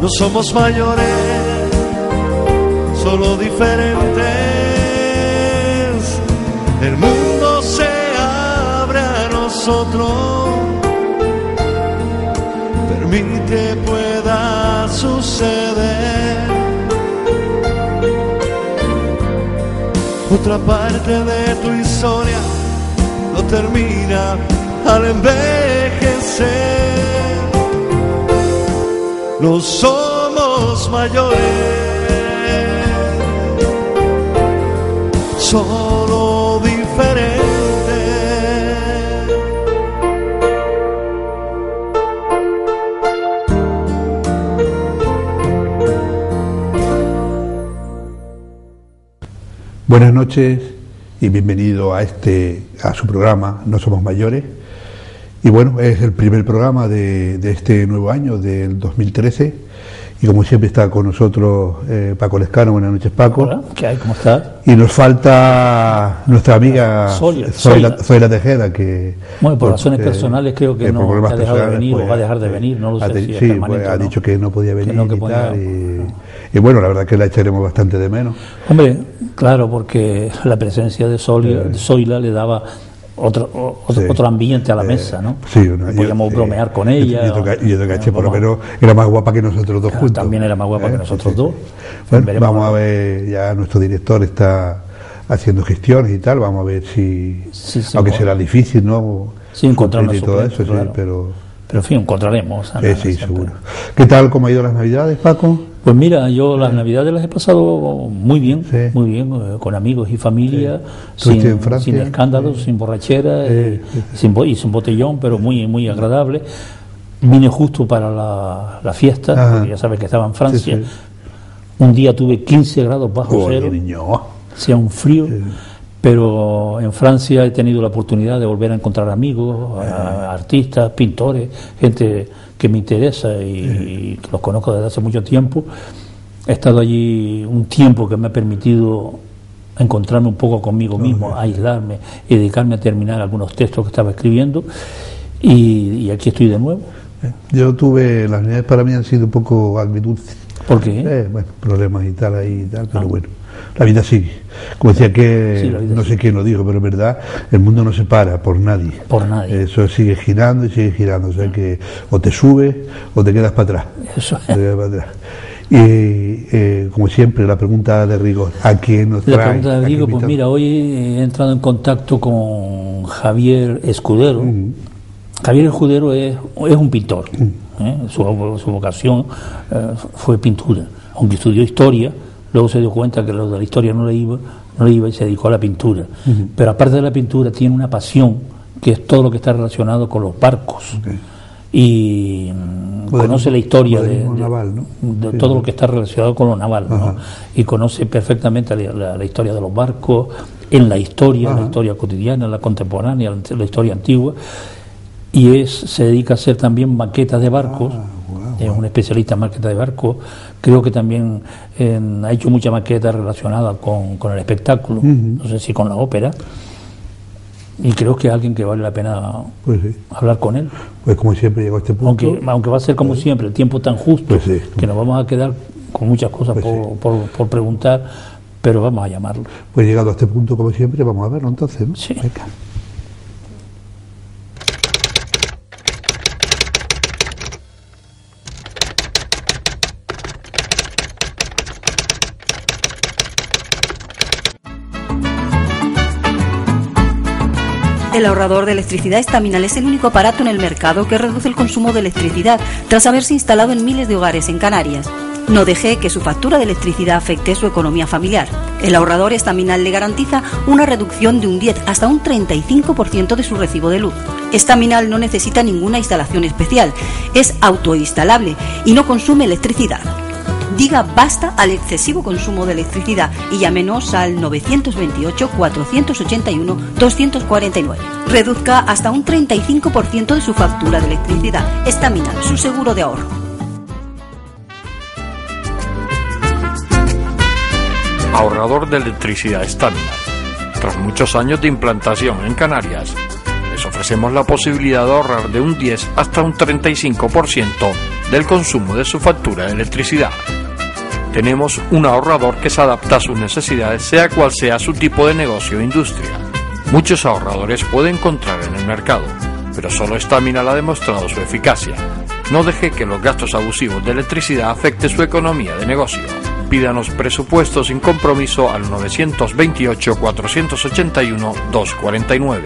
No somos mayores, solo diferentes. El mundo se abre a nosotros, permite pueda suceder. Otra parte de tu historia no termina al envejecer. No somos mayores, solo diferentes. Buenas noches y bienvenido a su programa No Somos Mayores. Y bueno, es el primer programa de este nuevo año, del 2013. Y como siempre está con nosotros Paco Lescano. Buenas noches, Paco. Hola, ¿qué hay? ¿Cómo estás? Y nos falta nuestra amiga Zoila Tejeda, que... Bueno, por razones personales creo que no ha dejado de venir o va a dejar de venir, no lo sé si es permanente ha o no. dicho que no podía venir no, y tal. Y bueno, la verdad que la echaremos bastante de menos. Hombre, claro, porque la presencia de Zoila le daba otro ambiente a la mesa, ¿no? Sí, podíamos bromear con ella. Yo te caché, por lo menos era más guapa que nosotros dos juntos. También era más guapa que nosotros dos. Bueno, vamos a ver, ya nuestro director está haciendo gestiones y tal, vamos a ver si aunque será difícil, ¿no? Sí, encontrarnos y todo eso, claro. Sí, pero en fin, encontraremos. Sí, seguro. ¿Qué tal, cómo ha ido las Navidades, Paco? Pues mira, yo las Navidades las he pasado muy bien, con amigos y familia, sin escándalos, sin borrachera y sin botellón, pero muy, muy agradable. Vine justo para la fiesta, porque ya sabes que estaba en Francia. Sí. Un día tuve 15 grados bajo cero, hacía un frío. Sí. Pero en Francia he tenido la oportunidad de volver a encontrar amigos, artistas, pintores, gente que me interesa y que los conozco desde hace mucho tiempo. He estado allí un tiempo que me ha permitido encontrarme un poco conmigo mismo, aislarme y dedicarme a terminar algunos textos que estaba escribiendo, y aquí estoy de nuevo. Yo tuve, las navidades para mí han sido un poco agridulces. ¿Por qué? Bueno, problemas y tal, pero bueno. La vida sigue. Como decía no sé quién lo dijo, pero es verdad, el mundo no se para por nadie. Por nadie. Eso sigue girando y sigue girando. O sea que o te subes o te quedas para atrás. Eso es. Te quedas para atrás. Y como siempre, la pregunta de rigor, ¿a quién nos trae? La pregunta de rigor, pues mira, hoy he entrado en contacto con Javier Escudero. Javier Escudero es un pintor. Su vocación fue pintura, aunque estudió historia. Luego se dio cuenta que lo de la historia no le iba y se dedicó a la pintura. Pero aparte de la pintura tiene una pasión que es todo lo que está relacionado con los barcos. Y conoce la historia de todo lo que está relacionado con lo naval, ¿no? Y conoce perfectamente la historia de los barcos, la historia cotidiana, la contemporánea, la historia antigua. Y se dedica a hacer también maquetas de barcos. Es un especialista en maquetas de barcos. Creo que también ha hecho muchas maquetas relacionadas con el espectáculo, no sé si con la ópera, y creo que es alguien que vale la pena hablar con él. Pues como siempre llegó a este punto. Aunque va a ser como siempre, el tiempo tan justo, que nos vamos a quedar con muchas cosas por preguntar, pero vamos a llamarlo. Pues llegado a este punto, como siempre, vamos a verlo entonces, ¿no? Sí. Venga. El ahorrador de electricidad Estaminal es el único aparato en el mercado que reduce el consumo de electricidad tras haberse instalado en miles de hogares en Canarias. No deje que su factura de electricidad afecte su economía familiar. El ahorrador Estaminal le garantiza una reducción de un 10 hasta un 35% de su recibo de luz. Estaminal no necesita ninguna instalación especial, es autoinstalable y no consume electricidad. Diga basta al excesivo consumo de electricidad y llámenos al 928-481-249. Reduzca hasta un 35% de su factura de electricidad. Estaminal, su seguro de ahorro. Ahorrador de electricidad Estaminal. Tras muchos años de implantación en Canarias, les ofrecemos la posibilidad de ahorrar de un 10 hasta un 35% del consumo de su factura de electricidad. Tenemos un ahorrador que se adapta a sus necesidades, sea cual sea su tipo de negocio o industria. Muchos ahorradores puede encontrar en el mercado, pero solo Staminal ha demostrado su eficacia. No deje que los gastos abusivos de electricidad afecten su economía de negocio. Pídanos presupuesto sin compromiso al 921-481-249.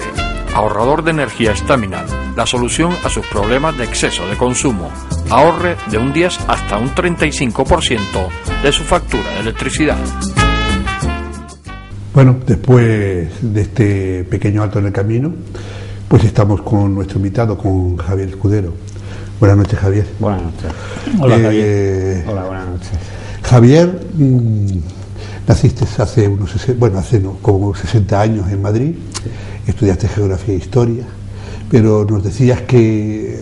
Ahorrador de energía Staminal, la solución a sus problemas de exceso de consumo. Ahorre de un 10 hasta un 35% de su factura de electricidad. Bueno, después de este pequeño alto en el camino, pues estamos con nuestro invitado, con Javier Escudero. Buenas noches, Javier. Buenas noches. Hola, Javier. Hola, buenas noches. Javier, naciste hace como 60 años en Madrid, estudiaste Geografía e Historia, pero nos decías que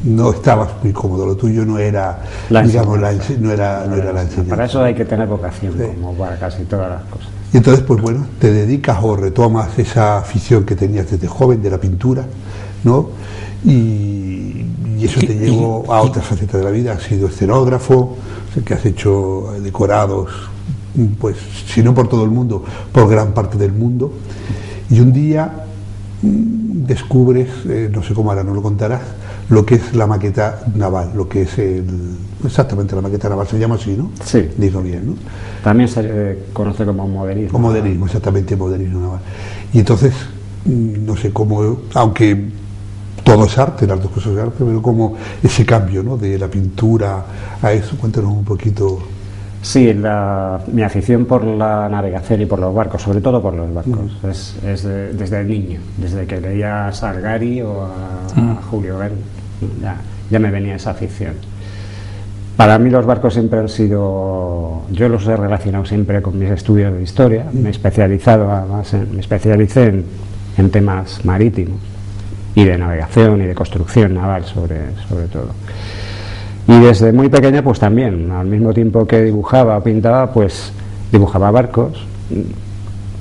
no estabas muy cómodo, lo tuyo no era la enseñanza. Para eso hay que tener vocación, sí, como para casi todas las cosas. Y entonces, pues bueno, te dedicas o retomas esa afición que tenías desde joven de la pintura, ¿no? Y eso te llevó a otras facetas de la vida. Has sido escenógrafo, o sea, que has hecho decorados, pues si no por todo el mundo, por gran parte del mundo. Y un día descubres, no sé cómo ahora no lo contarás, lo que es la maqueta naval, lo que es exactamente la maqueta naval, se llama así, ¿no? Sí. Digo bien, ¿no? También se conoce como modelismo. Como modelismo, exactamente, modelismo naval. Y entonces, no sé cómo, aunque todo es arte, las dos cosas es arte, pero como ese cambio, ¿no? De la pintura a eso, cuéntanos un poquito. Sí, mi afición por la navegación y por los barcos, sobre todo por los barcos, es desde el niño, desde que leía a Salgari o a Julio Verne, ya me venía esa afición. Para mí los barcos siempre han sido, yo los he relacionado siempre con mis estudios de historia, me he especializado además, me especialicé en temas marítimos y de navegación y de construcción naval sobre todo. Y desde muy pequeña pues también, al mismo tiempo que dibujaba o pintaba, pues dibujaba barcos,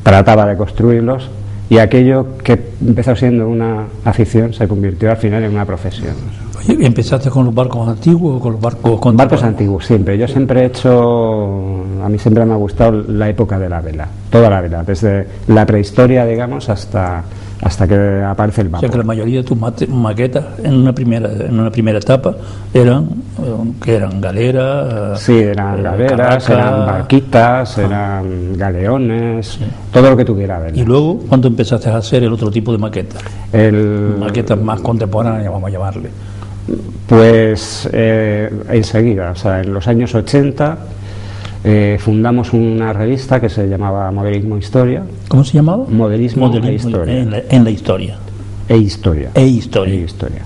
trataba de construirlos, y aquello que empezó siendo una afición se convirtió al final en una profesión. Oye, ¿empezaste con los barcos antiguos o con los barcos contemporáneos? Barcos antiguos, siempre. Yo siempre he hecho, a mí siempre me ha gustado la época de la vela, toda la vela, desde la prehistoria, digamos, hasta que aparece el vapor. O sea que la mayoría de tus maquetas en una primera etapa eran galeras. Sí, eran galeras, eran barquitas, eran galeones, sí, todo lo que tuviera vela. ¿Y luego cuándo empezaste a hacer el otro tipo de maquetas? Maquetas más contemporáneas, vamos a llamarle. Pues enseguida, o sea, en los años 80 fundamos una revista que se llamaba Modelismo e Historia. ¿Cómo se llamaba? Modelismo e Historia. En la historia. E Historia. E Historia. E Historia.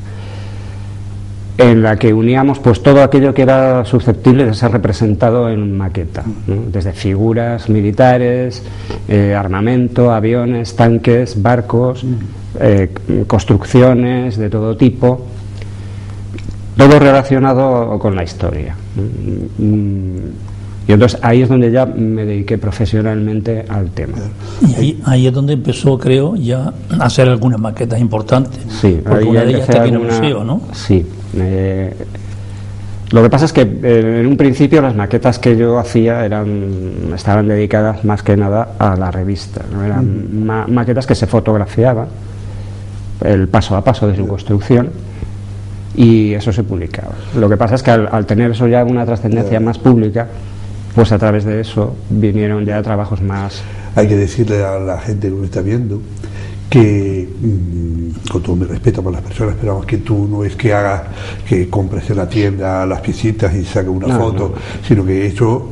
En la que uníamos pues todo aquello que era susceptible de ser representado en maqueta, ¿no? Desde figuras militares, armamento, aviones, tanques, barcos, construcciones de todo tipo, todo relacionado con la historia. Y entonces ahí es donde ya me dediqué profesionalmente al tema. Y ahí es donde empezó, creo, ya a hacer algunas maquetas importantes. Sí, porque una de ellas está aquí en el museo, ¿no? Sí. Lo que pasa es que en un principio las maquetas que yo hacía estaban dedicadas más que nada a la revista, ¿no? Eran maquetas que se fotografiaban, el paso a paso de su construcción, y eso se publicaba. Lo que pasa es que al tener eso ya una trascendencia más pública, pues a través de eso vinieron ya trabajos más. Hay que decirle a la gente que nos está viendo que, con todo mi respeto por las personas, pero vamos, que tú no es que compres en la tienda las piecitas y saques una foto, sino que eso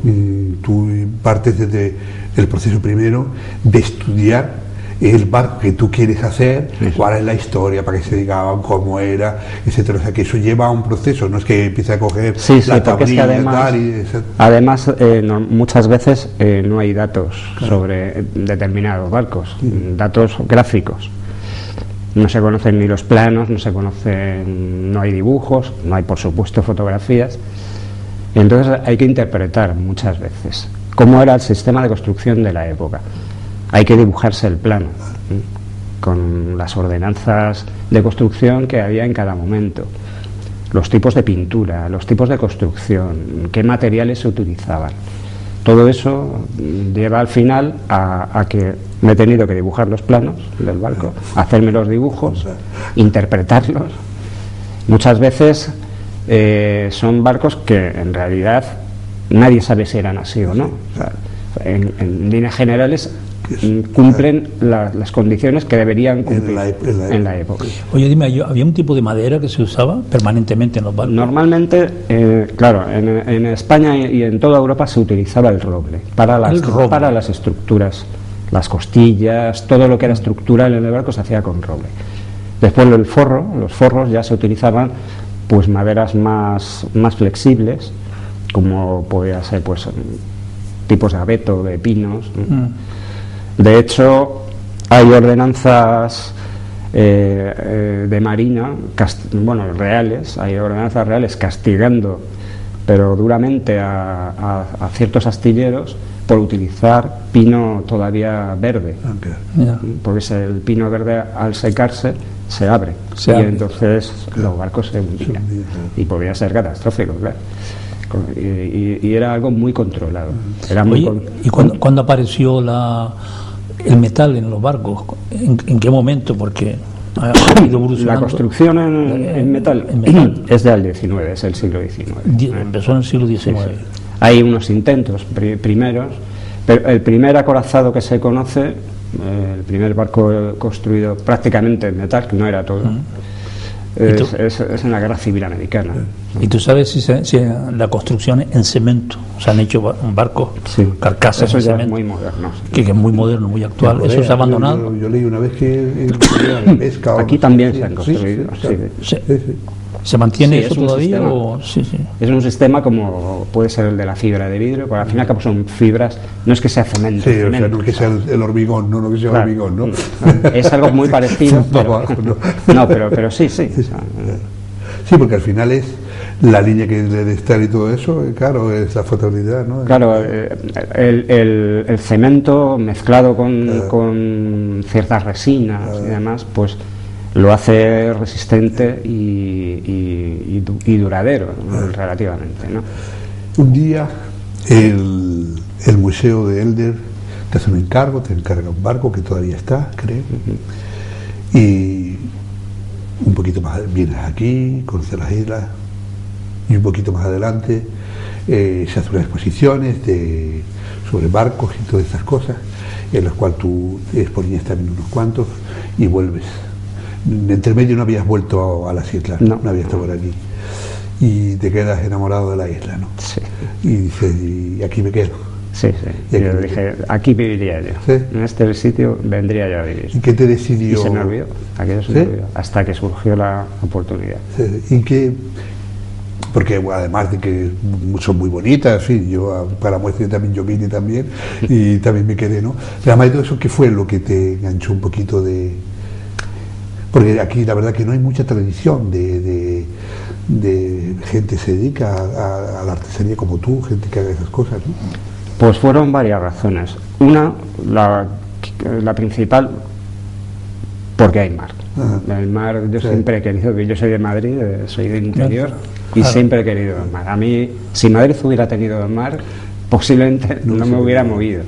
tú partes desde el proceso primero de estudiar el barco que tú quieres hacer, cuál es la historia, para qué se diga, cómo era, etcétera. O sea, que eso lleva a un proceso, no es que empiece a coger la tablilla, es que además muchas veces no hay datos sobre determinados barcos, datos gráficos. No se conocen ni los planos, no hay dibujos, no hay por supuesto fotografías. Entonces hay que interpretar muchas veces cómo era el sistema de construcción de la época. Hay que dibujarse el plano. con las ordenanzas de construcción que había en cada momento, los tipos de pintura, los tipos de construcción, qué materiales se utilizaban. Todo eso lleva al final a que me he tenido que dibujar los planos del barco, hacerme los dibujos, interpretarlos. Muchas veces son barcos que en realidad nadie sabe si eran así o no. O sea, en líneas generales cumplen las condiciones que deberían cumplir en la época. Oye, dime, ¿había un tipo de madera que se usaba permanentemente en los barcos? Normalmente, claro, en España y en toda Europa se utilizaba el roble para las estructuras, las costillas, todo lo que era estructural en el barco se hacía con roble. Después los forros ya se utilizaban pues maderas más flexibles, como podía ser pues tipos de abeto, de pinos. De hecho, hay ordenanzas de marina, reales, hay ordenanzas reales castigando, pero duramente a ciertos astilleros por utilizar pino todavía verde, porque el pino verde al secarse se abre. Entonces los barcos se hundían y podía ser catastrófico, claro. Y era algo muy controlado. ¿Y cuándo apareció el metal en los barcos? ¿En qué momento? Porque ha ido evolucionando. La construcción en metal es del 19, es el siglo XIX. Empezó en el siglo XIX. Sí. Hay unos intentos primeros, pero el primer acorazado que se conoce, el primer barco construido prácticamente en metal, que no era todo, es en la Guerra Civil Americana. ¿Y tú sabes si la construcción en cemento? Se han hecho barcos, carcasas eso en ya cemento. Es muy moderno. Que es muy moderno, muy actual. Corea, eso se ha abandonado. Yo leí una vez que la pesca. Aquí también se han construido. ¿Se mantiene eso todavía? Es un sistema como puede ser el de la fibra de vidrio, porque al fin y al cabo son fibras, no es que sea cemento. Sí, cemento, o sea, no es que sea el hormigón, no que sea el hormigón, ¿no? Es algo muy parecido. pero sí. Sí, porque al final es la línea que debe estar y todo eso, claro, es la flotabilidad, ¿no? Claro, el cemento mezclado con ciertas resinas y demás, pues lo hace resistente y duradero, relativamente, ¿no? Un día el museo de Elder te hace un encargo, te encarga un barco que todavía está, creo, y un poquito más vienes aquí, conoces las islas, y un poquito más adelante se hacen unas exposiciones sobre barcos y todas estas cosas, en las cuales tú exponías también unos cuantos y vuelves. Entre medio no habías vuelto a las islas, no habías estado por aquí, y te quedas enamorado de la isla, ¿no? Sí. Y dices, y aquí me quedo. Sí. Y yo dije, aquí viviría yo. ¿Sí? En este sitio vendría yo a vivir. ¿Y qué te decidió? Y se me olvidó, aquello se me olvidó, hasta que surgió la oportunidad. Sí. ¿Y qué? Porque además de que son muy bonitas, sí, yo para muestra también yo vine también y también me quedé, ¿no? Pero además de todo eso, ¿qué fue lo que te enganchó un poquito de...? Porque aquí la verdad que no hay mucha tradición de gente que se dedica a la artesanía como tú, gente que haga esas cosas, ¿no? Pues fueron varias razones. Una, la principal, porque hay mar. El mar, yo siempre he querido, yo soy de Madrid, soy del interior, y siempre he querido el mar. A mí, si Madrid hubiera tenido el mar, posiblemente no me hubiera movido.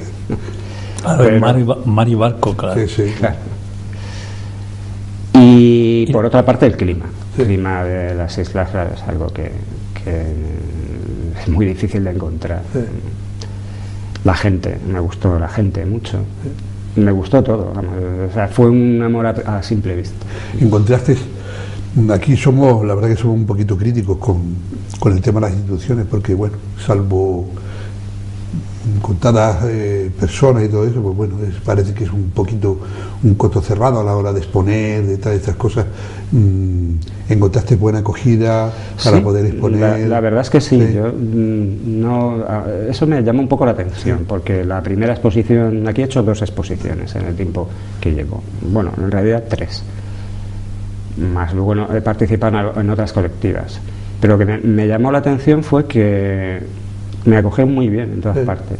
Claro, el mar y barco, claro. Sí. Claro. Y por otra parte el clima. El clima de las islas es algo que es muy difícil de encontrar. La gente, me gustó la gente mucho. Me gustó todo, vamos, o sea, fue un amor a simple vista. Encontraste, aquí somos, la verdad que somos un poquito críticos con el tema de las instituciones, porque bueno, salvo contadas personas y todo eso, pues bueno, parece que es un poquito un coto cerrado a la hora de exponer, de todas estas cosas. ¿Encontraste buena acogida para poder exponer? La verdad es que sí. Yo, eso me llama un poco la atención, porque la primera exposición, aquí he hecho 2 exposiciones en el tiempo que llevo, bueno, en realidad 3, más luego he participado en otras colectivas, pero lo que me llamó la atención fue que me acogieron muy bien en todas partes.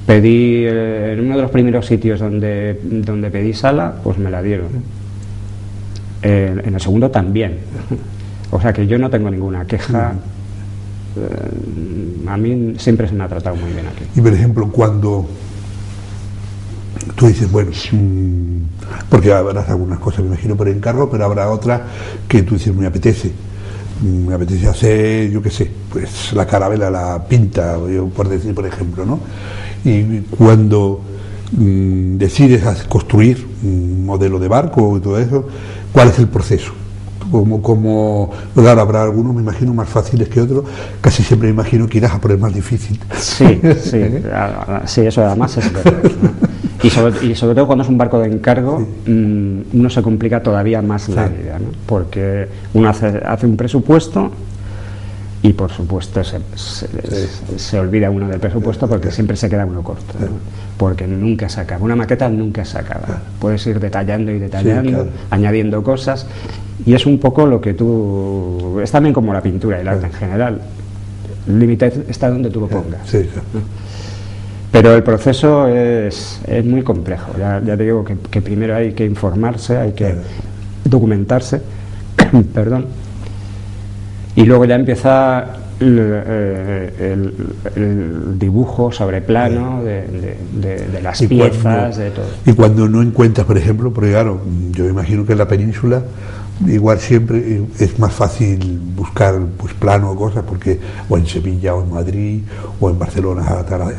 Pedí, en uno de los primeros sitios donde pedí sala, pues me la dieron. En el segundo también. O sea que yo no tengo ninguna queja. A mí siempre se me ha tratado muy bien aquí. Y por ejemplo, cuando tú dices, bueno, porque habrá algunas cosas, me imagino, por encargo, pero habrá otras que tú dices, me apetece hacer, yo qué sé, pues la carabela, la pinta, por decir, por ejemplo, ¿no? Y cuando decides construir un modelo de barco y todo eso, ¿cuál es el proceso? Claro, habrá algunos, me imagino, más fáciles que otros. Casi siempre me imagino que irás a por el más difícil. Sí, eso además es verdad, ¿no? Y sobre todo cuando es un barco de encargo, uno se complica todavía más la vida, ¿no? Porque uno hace un presupuesto y por supuesto se olvida uno del presupuesto porque siempre se queda uno corto, ¿no? Porque nunca se acaba, una maqueta nunca se acaba, puedes ir detallando y detallando, añadiendo cosas, y es un poco lo que es también como la pintura y el arte en general, el límite está donde tú lo pongas, ¿no? Pero el proceso es muy complejo, ya te digo que primero hay que informarse, hay que documentarse, perdón, y luego ya empieza el dibujo sobre plano de las piezas, de todo. Y cuando no encuentras, por ejemplo, porque claro, yo me imagino que en la península igual siempre es más fácil buscar pues plano o cosas, porque o en Sevilla o en Madrid o en Barcelona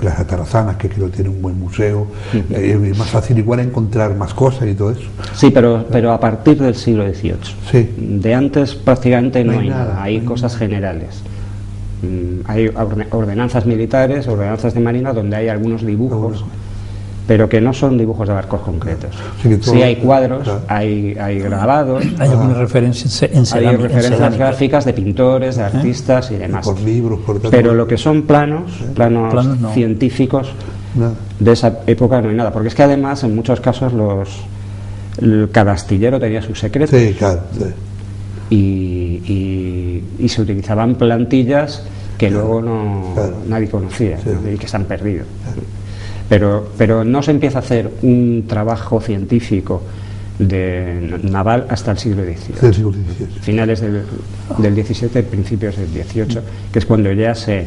las Atarazanas, que creo que tiene un buen museo, es más fácil igual encontrar más cosas y todo eso. Sí, pero a partir del siglo XVIII. Sí. De antes prácticamente no hay nada, hay cosas generales. Hay ordenanzas militares, ordenanzas de marina, donde hay algunos dibujos, pero que no son dibujos de barcos concretos. Sí hay cuadros, hay grabados, hay algunas referencias en cerámica, hay referencias gráficas de pintores, de artistas y demás. Por libros, pero lo que son planos no. Científicos de esa época no hay nada, porque es que además en muchos casos cada astillero tenía sus secretos. Sí, claro. Sí. Y se utilizaban plantillas que luego nadie conocía, ¿no? Y que se han perdido. Pero no se empieza a hacer un trabajo científico naval hasta el siglo XVIII, finales del XVII, principios del XVIII, que es cuando ya se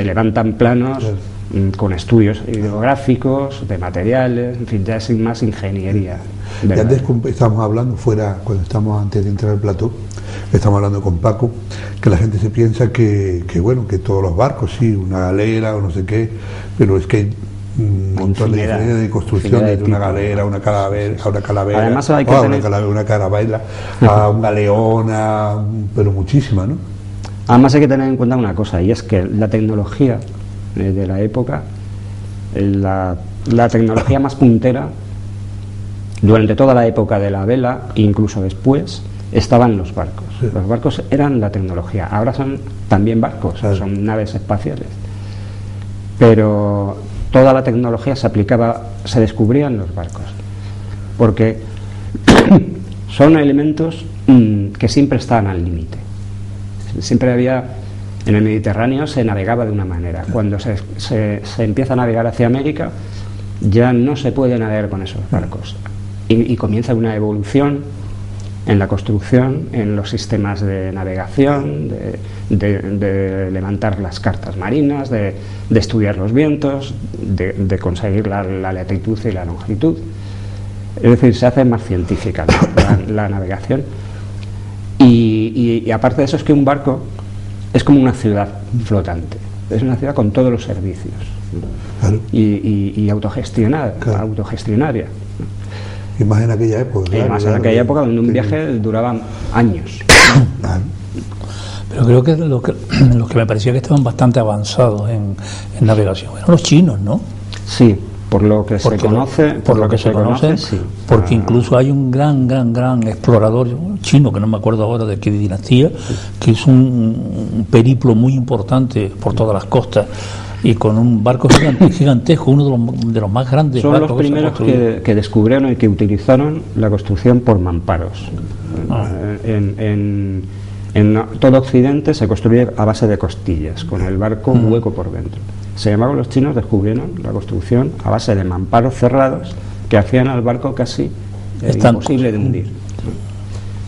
levantan planos con estudios hidrográficos, de materiales, en fin, ya es más ingeniería. Y antes estábamos hablando cuando estamos antes de entrar al plató, estamos hablando con Paco, que la gente se piensa que todos los barcos, sí, una galera o no sé qué, pero es que hay un montón de diferencias de construcción, desde una galera, una calavera, además hay que una carabela, a un galeón, pero muchísimas, ¿no? Además hay que tener en cuenta una cosa, y es que la tecnología de la época, la tecnología más puntera durante toda la época de la vela, incluso después, estaban los barcos. Sí. Los barcos eran la tecnología, ahora son también barcos, son naves espaciales, pero toda la tecnología se descubría en los barcos, porque son elementos que siempre estaban al límite. Siempre en el Mediterráneo se navegaba de una manera. Cuando se empieza a navegar hacia América, ya no se puede navegar con esos barcos. Y comienza una evolución en la construcción, en los sistemas de navegación, de levantar las cartas marinas, de estudiar los vientos, de conseguir la latitud y la longitud. Es decir, se hace más científica la navegación. Y aparte de eso, es que un barco es como una ciudad flotante, es una ciudad con todos los servicios, ¿no? Y autogestionaria. Y más en aquella época. Y más en aquella época donde un viaje duraba años. Pero creo que los que me parecía que estaban bastante avanzados en navegación eran los chinos, ¿no? Sí, por lo que se conoce, sí. Porque incluso hay un gran explorador chino, que no me acuerdo ahora de qué dinastía, que hizo un periplo muy importante por todas las costas, y con un barco gigantesco, uno de los más grandes. Son los primeros que descubrieron y que utilizaron la construcción por mamparos. En todo Occidente se construye a base de costillas, con el barco hueco por dentro. Se llamaba los chinos, descubrieron la construcción a base de mamparos cerrados que hacían al barco casi imposible de hundir.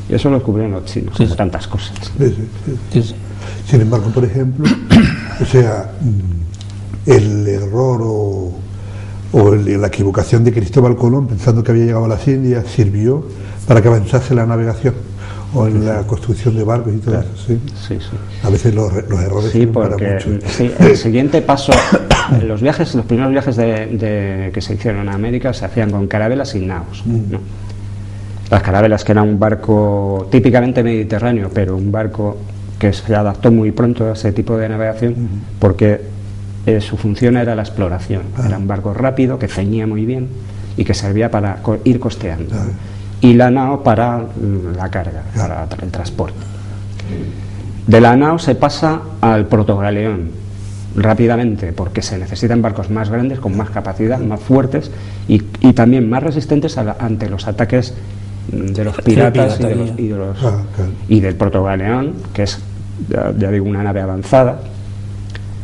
Y eso lo descubrieron los chinos, como tantas cosas. Sí. Sin embargo, por ejemplo, o sea, el error o la equivocación de Cristóbal Colón pensando que había llegado a las Indias sirvió para que avanzase la navegación o en la construcción de barcos y todo eso. Sí. A veces los errores sirven para mucho. El siguiente paso, los primeros viajes que se hicieron a América se hacían con carabelas y naos, ¿no? Las carabelas, que era un barco típicamente mediterráneo, pero un barco que se adaptó muy pronto a ese tipo de navegación, porque su función era la exploración. Era un barco rápido que ceñía muy bien y que servía para ir costeando. Y la nao para la carga, para el transporte. De la nao se pasa al protogaleón rápidamente, porque se necesitan barcos más grandes, con más capacidad, más fuertes y también más resistentes ante los ataques de los piratas y del protogaleón, que es, ya digo, una nave avanzada.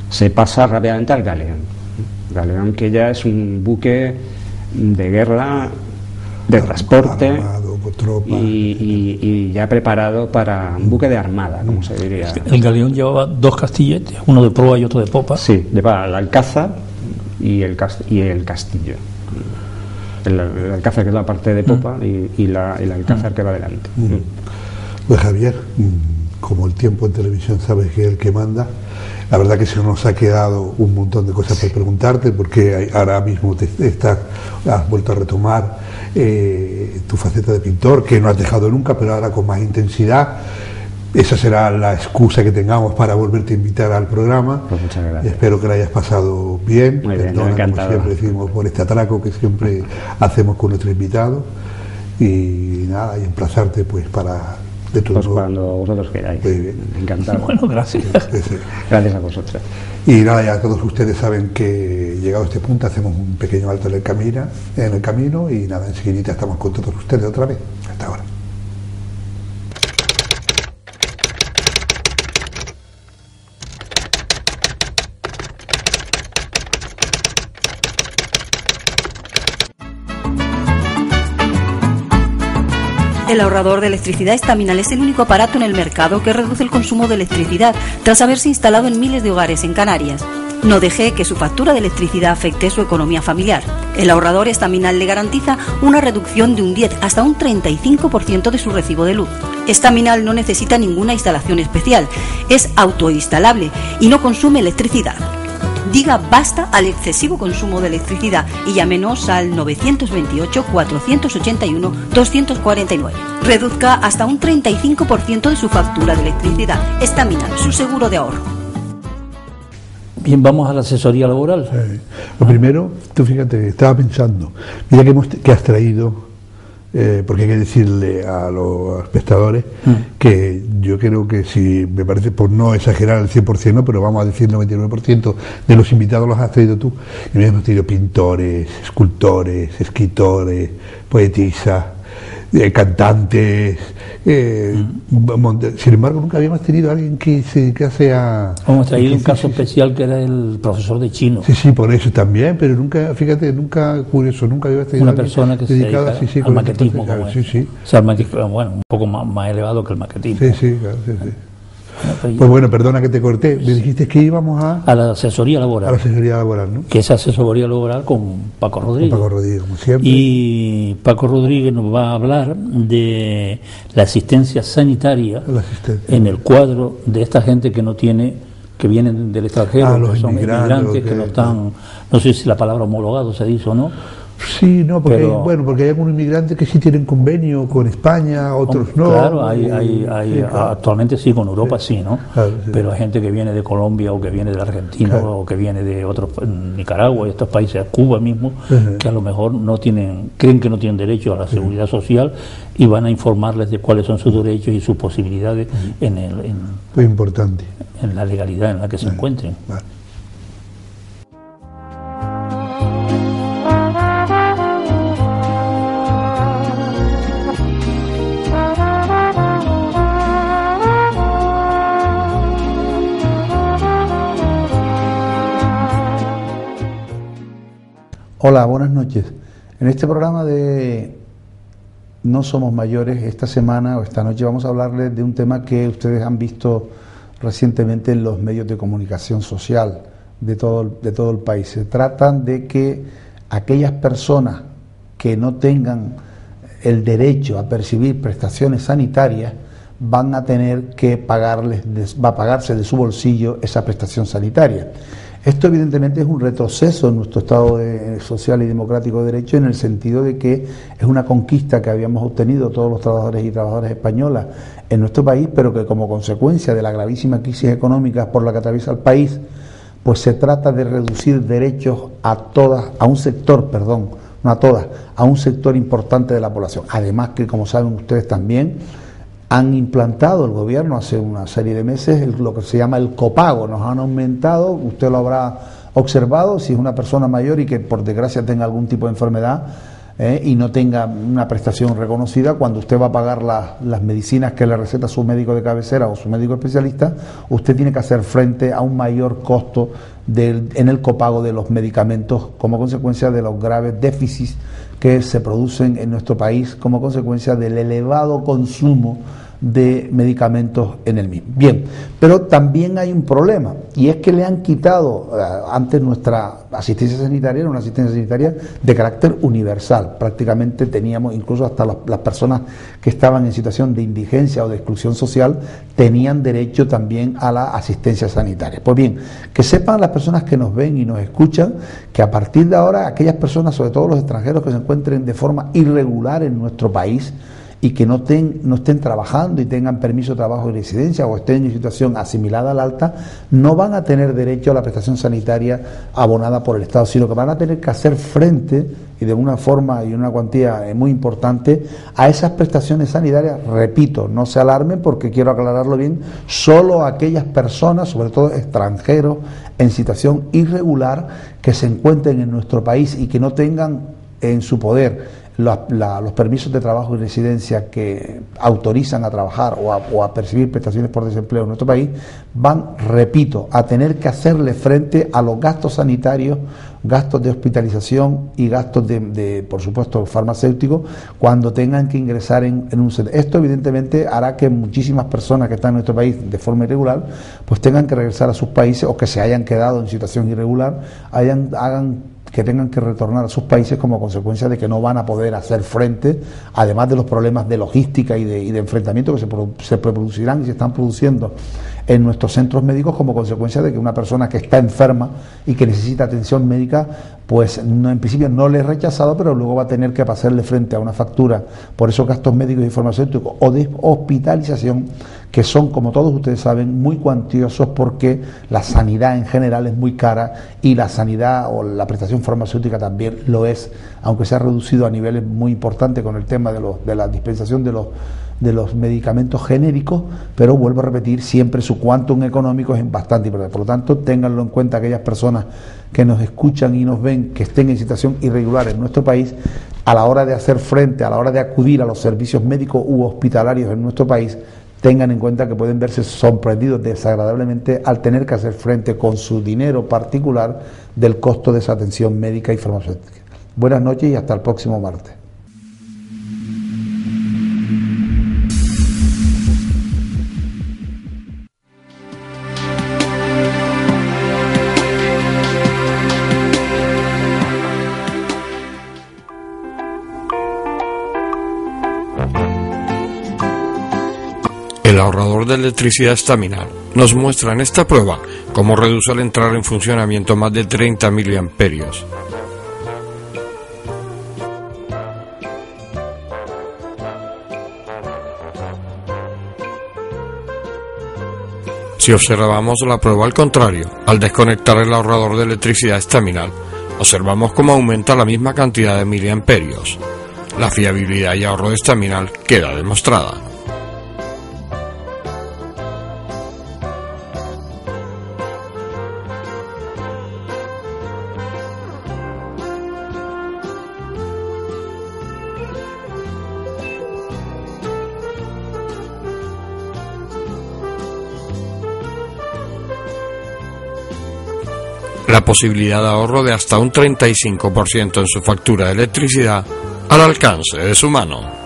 Se pasa rápidamente al galeón, que ya es un buque de guerra, de transporte, armado, tropa, y ya preparado para un buque de armada, como se diría. El galeón llevaba 2 castilletes, uno de proa y otro de popa. Sí, llevaba el alcázar y el castillo. El alcázar, que es la parte de popa, y el alcázar que va delante. Pues Javier, como el tiempo en televisión sabes que es el que manda, la verdad que se nos ha quedado un montón de cosas por preguntarte, porque ahora mismo has vuelto a retomar tu faceta de pintor, que no has dejado nunca, pero ahora con más intensidad. Esa será la excusa que tengamos para volverte a invitar al programa. Pues muchas gracias. Espero que la hayas pasado bien. Muy bien, Perdona, encantado. como siempre decimos, por este atraco que siempre hacemos con nuestro invitado. Y nada, y emplazarte pues para de tu Pues cuando vosotros queráis. Muy bien. Encantado. Bueno, gracias. Sí. Gracias a vosotros. Y nada, ya todos ustedes saben que llegado a este punto hacemos un pequeño alto en el camino y nada, enseguida estamos con todos ustedes otra vez. Hasta ahora. El ahorrador de electricidad Estaminal es el único aparato en el mercado que reduce el consumo de electricidad tras haberse instalado en miles de hogares en Canarias. No deje que su factura de electricidad afecte su economía familiar. El ahorrador Estaminal le garantiza una reducción de un 10 hasta un 35% de su recibo de luz. Estaminal no necesita ninguna instalación especial, es autoinstalable y no consume electricidad. Diga basta al excesivo consumo de electricidad y llámenos al 928-481-249. Reduzca hasta un 35% de su factura de electricidad. Estaminal, su seguro de ahorro. Bien, vamos a la asesoría laboral. Lo primero, tú fíjate, estaba pensando, mira que has traído, porque hay que decirle a los espectadores que yo creo que si, me parece, por no exagerar el 100%, no, pero vamos a decir el 99% de los invitados los has traído tú. Y hemos traído pintores, escultores, escritores, poetisas, cantantes, sin embargo nunca habíamos tenido a alguien que sea... Hemos traído un caso especial que era el profesor de chino. Sí, por eso también, pero nunca, fíjate, nunca curioso, nunca había tenido una persona que se dedica al maquetismo, o sea, el maquetismo, bueno, un poco más elevado que el maquetismo. Sí. Pues bueno, perdona que te corté, me dijiste que íbamos a la asesoría laboral. A la asesoría laboral, ¿no? Que es asesoría laboral con Paco Rodríguez. Con Paco Rodríguez, como siempre. Y Paco Rodríguez nos va a hablar de la asistencia sanitaria en el cuadro de esta gente que no tiene, que vienen del extranjero, los que son inmigrantes, que no están, no sé si la palabra homologado se dice o no. Sí, no, porque porque hay algunos inmigrantes que sí tienen convenio con España, otros no. Claro, actualmente sí, con Europa sí, ¿no? Claro, sí. Pero hay gente que viene de Colombia o que viene de la Argentina, claro, o que viene de otros, Nicaragua y estos países, Cuba mismo, que a lo mejor no tienen, creen que no tienen derecho a la seguridad social y van a informarles de cuáles son sus derechos y sus posibilidades muy importante, en la legalidad en la que se encuentren. Vale. Hola, buenas noches. En este programa de No Somos Mayores, esta semana o esta noche vamos a hablarles de un tema que ustedes han visto recientemente en los medios de comunicación social de todo el país. Se trata de que aquellas personas que no tengan el derecho a percibir prestaciones sanitarias van a tener que va a pagarse de su bolsillo esa prestación sanitaria. Esto evidentemente es un retroceso en nuestro Estado social y democrático de derecho, en el sentido de que es una conquista que habíamos obtenido todos los trabajadores y trabajadoras españolas en nuestro país, pero que como consecuencia de la gravísima crisis económica por la que atraviesa el país, pues se trata de reducir derechos a un sector importante de la población. Además que, como saben ustedes también, han implantado el gobierno hace una serie de meses lo que se llama el copago. Nos han aumentado, usted lo habrá observado, si es una persona mayor y que por desgracia tenga algún tipo de enfermedad y no tenga una prestación reconocida, cuando usted va a pagar las medicinas que le receta su médico de cabecera o su médico especialista, usted tiene que hacer frente a un mayor costo en el copago de los medicamentos como consecuencia de los graves déficits que se producen en nuestro país como consecuencia del elevado consumo de medicamentos en el mismo. Bien, pero también hay un problema, y es que le han quitado, antes nuestra asistencia sanitaria era una asistencia sanitaria de carácter universal, prácticamente teníamos, incluso hasta las personas que estaban en situación de indigencia o de exclusión social, tenían derecho también a la asistencia sanitaria. Pues bien, que sepan las personas que nos ven y nos escuchan, que a partir de ahora aquellas personas, sobre todo los extranjeros que se encuentren de forma irregular en nuestro país, y que no estén trabajando y tengan permiso de trabajo y residencia o estén en situación asimilada al alta, no van a tener derecho a la prestación sanitaria abonada por el Estado, sino que van a tener que hacer frente, y de una forma y una cuantía muy importante, a esas prestaciones sanitarias. Repito, no se alarmen porque quiero aclararlo bien, solo aquellas personas, sobre todo extranjeros, en situación irregular, que se encuentren en nuestro país y que no tengan en su poder los permisos de trabajo y residencia que autorizan a trabajar o a percibir prestaciones por desempleo en nuestro país, van, repito, a tener que hacerle frente a los gastos sanitarios, gastos de hospitalización y gastos por supuesto, farmacéuticos, cuando tengan que ingresar en un centro. Esto evidentemente hará que muchísimas personas que están en nuestro país de forma irregular, pues tengan que regresar a sus países, o que se hayan quedado en situación irregular, que tengan que retornar a sus países como consecuencia de que no van a poder hacer frente, además de los problemas de logística y de enfrentamiento que se producirán y se están produciendo en nuestros centros médicos como consecuencia de que una persona que está enferma y que necesita atención médica, pues en principio no le es rechazado, pero luego va a tener que pasarle frente a una factura por esos gastos médicos y farmacéuticos o de hospitalización, que son, como todos ustedes saben, muy cuantiosos, porque la sanidad en general es muy cara y la sanidad o la prestación farmacéutica también lo es, aunque se ha reducido a niveles muy importantes con el tema de la dispensación de los medicamentos genéricos, pero vuelvo a repetir, siempre su quantum económico es bastante importante. Por lo tanto, ténganlo en cuenta aquellas personas que nos escuchan y nos ven, que estén en situación irregular en nuestro país, a la hora de hacer frente, a la hora de acudir a los servicios médicos u hospitalarios en nuestro país, tengan en cuenta que pueden verse sorprendidos desagradablemente al tener que hacer frente con su dinero particular del costo de esa atención médica y farmacéutica. Buenas noches y hasta el próximo martes. El ahorrador de electricidad estaminal nos muestra en esta prueba cómo reduce al entrar en funcionamiento más de 30 miliamperios. Si observamos la prueba al contrario, al desconectar el ahorrador de electricidad estaminal, observamos cómo aumenta la misma cantidad de miliamperios. La fiabilidad y ahorro de estaminal queda demostrada. la posibilidad de ahorro de hasta un 35% en su factura de electricidad al alcance de su mano.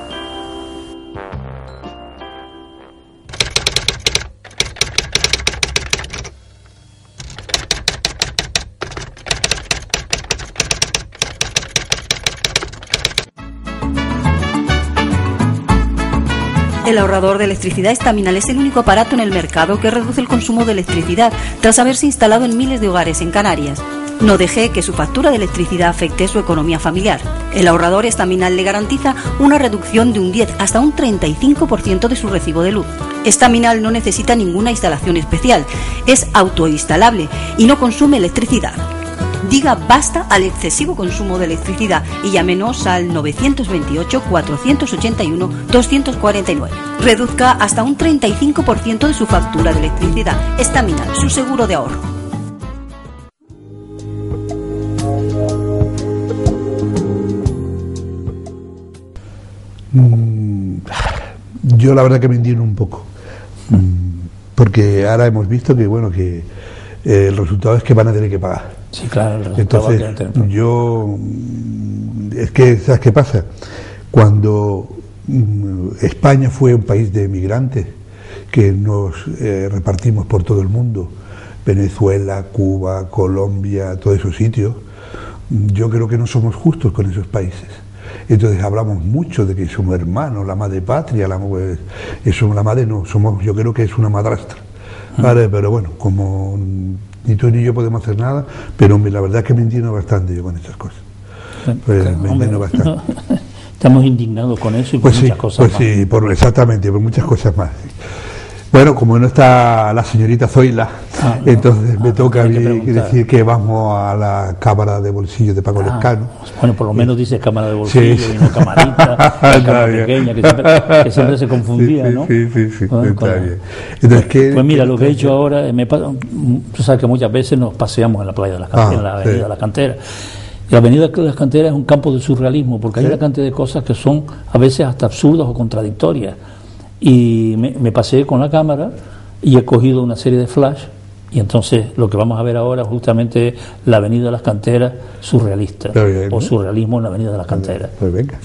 El ahorrador de electricidad estaminal es el único aparato en el mercado que reduce el consumo de electricidad tras haberse instalado en miles de hogares en Canarias. No deje que su factura de electricidad afecte su economía familiar. El ahorrador estaminal le garantiza una reducción de un 10 hasta un 35% de su recibo de luz. Estaminal no necesita ninguna instalación especial, es autoinstalable y no consume electricidad. Diga basta al excesivo consumo de electricidad y llámenos al 928-481-249. Reduzca hasta un 35% de su factura de electricidad. Estaminal, su seguro de ahorro. Yo la verdad que me indigno un poco, porque ahora hemos visto que bueno que el resultado es que van a tener que pagar. Sí, claro, el resultado. Entonces, es que, ¿sabes qué pasa? Cuando España fue un país de emigrantes que nos repartimos por todo el mundo, Venezuela, Cuba, Colombia, todos esos sitios, yo creo que no somos justos con esos países. Entonces hablamos mucho de que somos hermanos, la madre patria, la madre no, somos, yo creo que es una madrastra. Vale, pero bueno, como ni tú ni yo podemos hacer nada, pero la verdad es que me indigno bastante yo con estas cosas. Pues, me indigno bastante. Estamos indignados con eso y por muchas cosas más. Sí, exactamente, por muchas cosas más. Bueno, como no está la señorita Zoila, entonces me toca a mí decir que vamos a la cámara de bolsillo de Paco Lescano. Bueno, por lo menos dice cámara de bolsillo y no camarita, cámara pequeña, que siempre se confundía, ¿no? Sí, está bien. Entonces, pues mira, lo que he hecho ahora, tú sabes que muchas veces nos paseamos en la playa de las Canteras, en la avenida de las Canteras. Y la avenida de las Canteras es un campo de surrealismo, porque hay una cantidad de cosas que son a veces hasta absurdas o contradictorias. Y me pasé con la cámara y he cogido una serie de flash y entonces lo que vamos a ver ahora justamente es la avenida de las Canteras surrealista, o surrealismo en la avenida de las Canteras. Pues venga.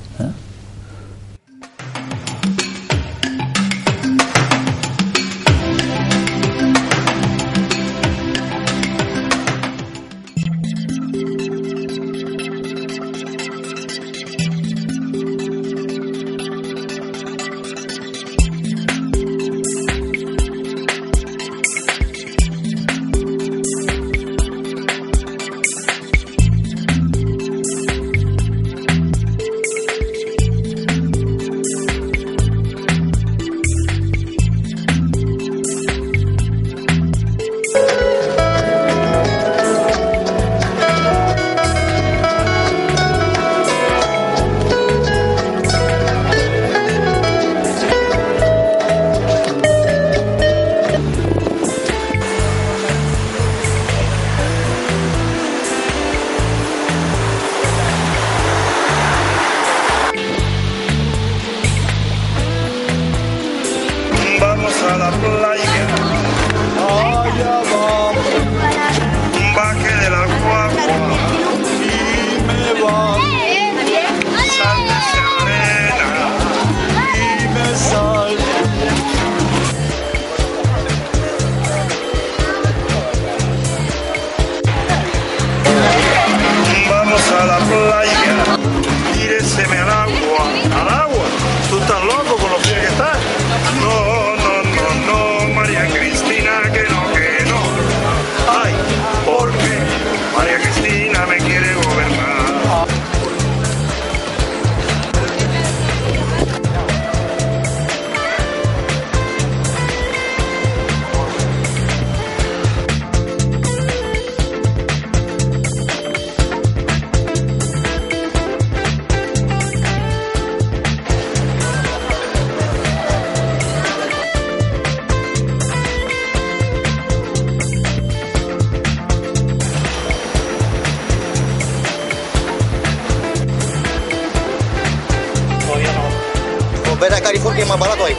Beda California más barato ahí.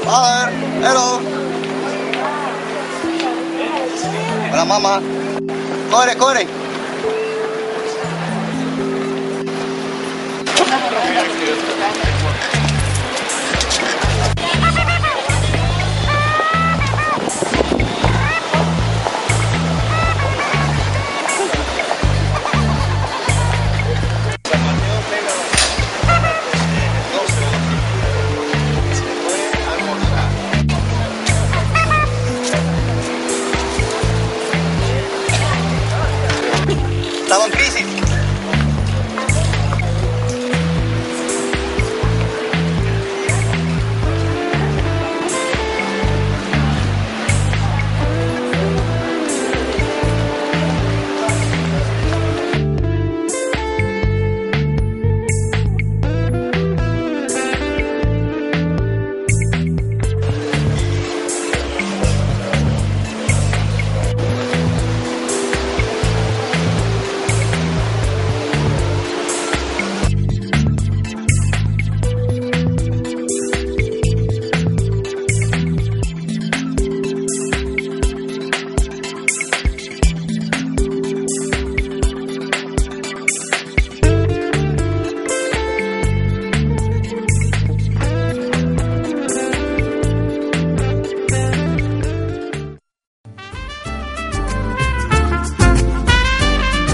Bye. Hello. Hola, mamá. Corre, corre. Estamos en crisis.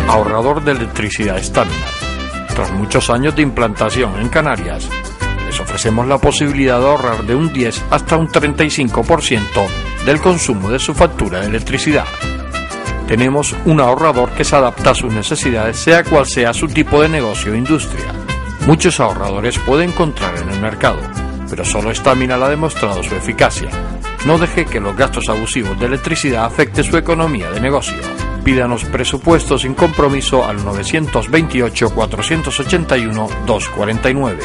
Ahorrador de electricidad Staminar. Tras muchos años de implantación en Canarias, les ofrecemos la posibilidad de ahorrar de un 10 hasta un 35% del consumo de su factura de electricidad. Tenemos un ahorrador que se adapta a sus necesidades, sea cual sea su tipo de negocio o industria. Muchos ahorradores puede encontrar en el mercado, pero solo Staminar ha demostrado su eficacia. No deje que los gastos abusivos de electricidad afecten su economía de negocio. Pídanos presupuestos sin compromiso al 928-481-249.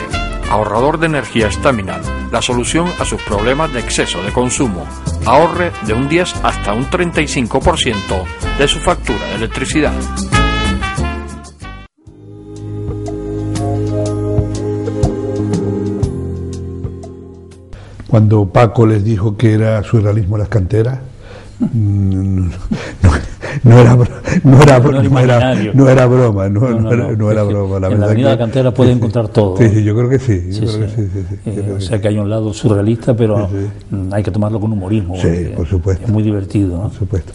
Ahorrador de energía Staminar, la solución a sus problemas de exceso de consumo. Ahorre de un 10 hasta un 35% de su factura de electricidad. Cuando Paco les dijo que era surrealismo las canteras, no era broma, la en la Avenida de Cantera puede encontrar todo. Sí, yo creo que sí. O sea que hay un lado surrealista, pero hay que tomarlo con humorismo. Sí, por supuesto. Es muy divertido, ¿no? Por supuesto.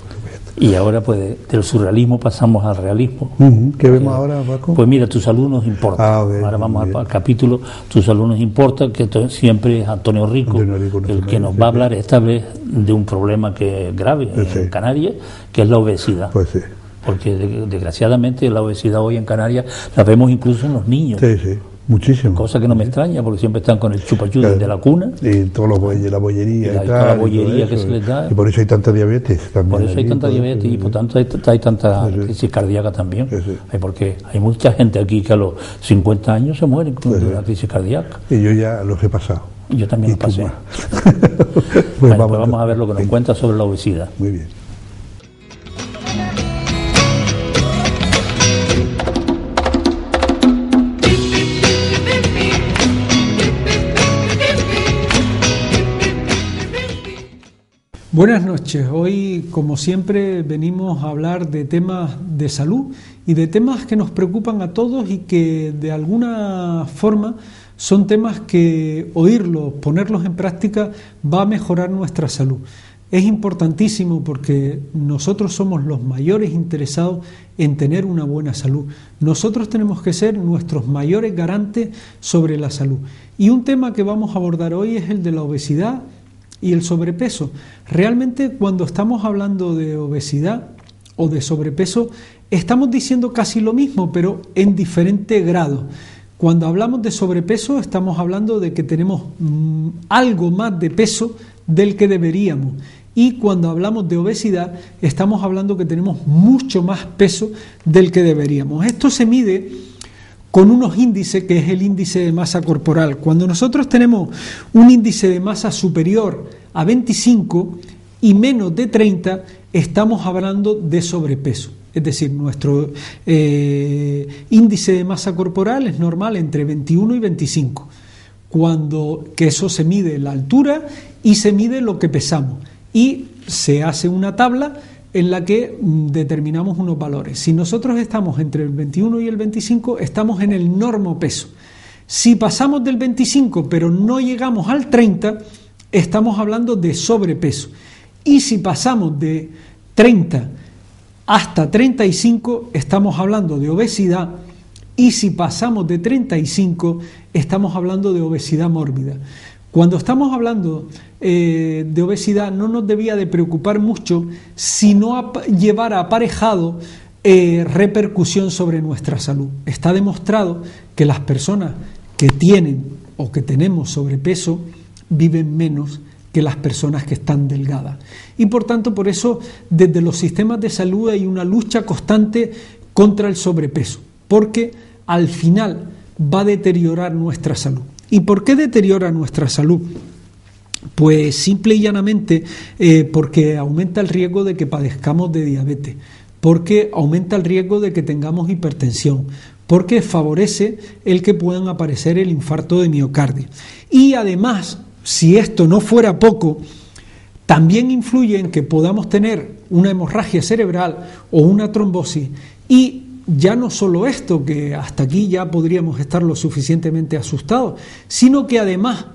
Y ahora pues del surrealismo pasamos al realismo. ¿Qué vemos ahora, Paco? Pues mira, Tu salud nos importa. Ahora vamos al capítulo Tu salud nos importa, que siempre es Antonio Rico el que nos va a hablar esta vez de un problema que es grave en Canarias, que es la obesidad. Pues sí. Porque desgraciadamente la obesidad hoy en Canarias la vemos incluso en los niños. Sí. Muchísimo. Cosa que no me extraña, porque siempre están con el chupachú desde la cuna. Y toda la bollería y toda la bollería que se les da. Y por eso hay tanta diabetes también. Por eso hay tanta diabetes y por tanto hay tanta crisis cardíaca también. Porque hay mucha gente aquí que a los 50 años se mueren con una crisis cardíaca. Y yo ya los he pasado. Yo también los pasé. Pues vamos a ver lo que nos cuenta sobre la obesidad. Muy bien. Buenas noches. Hoy, como siempre, venimos a hablar de temas de salud y de temas que nos preocupan a todos y que de alguna forma son temas que oírlos, ponerlos en práctica va a mejorar nuestra salud. Es importantísimo porque nosotros somos los mayores interesados en tener una buena salud. Nosotros tenemos que ser nuestros mayores garantes sobre la salud. Y un tema que vamos a abordar hoy es el de la obesidad y el sobrepeso. Realmente, cuando estamos hablando de obesidad o de sobrepeso, estamos diciendo casi lo mismo, pero en diferente grado. Cuando hablamos de sobrepeso, estamos hablando de que tenemos algo más de peso del que deberíamos. Y cuando hablamos de obesidad, estamos hablando que tenemos mucho más peso del que deberíamos. Esto se mide con unos índices, que es el índice de masa corporal. Cuando nosotros tenemos un índice de masa superior a 25 y menos de 30, estamos hablando de sobrepeso. Es decir, nuestro índice de masa corporal es normal entre 21 y 25, que eso se mide la altura y se mide lo que pesamos. Y se hace una tabla en la que determinamos unos valores. Si nosotros estamos entre el 21 y el 25, estamos en el normopeso. Si pasamos del 25 pero no llegamos al 30, estamos hablando de sobrepeso. Y si pasamos de 30 hasta 35, estamos hablando de obesidad. Y si pasamos de 35, estamos hablando de obesidad mórbida. Cuando estamos hablando de obesidad, no nos debía de preocupar mucho si no llevara aparejado repercusión sobre nuestra salud. Está demostrado que las personas que tienen o que tenemos sobrepeso viven menos que las personas que están delgadas. Y por tanto, por eso, desde los sistemas de salud hay una lucha constante contra el sobrepeso, porque al final va a deteriorar nuestra salud. ¿Y por qué deteriora nuestra salud? Pues simple y llanamente porque aumenta el riesgo de que padezcamos de diabetes, porque aumenta el riesgo de que tengamos hipertensión, porque favorece el que puedan aparecer el infarto de miocardio. Y además, si esto no fuera poco, también influye en que podamos tener una hemorragia cerebral o una trombosis. Y ya no solo esto, que hasta aquí ya podríamos estar lo suficientemente asustados, sino que además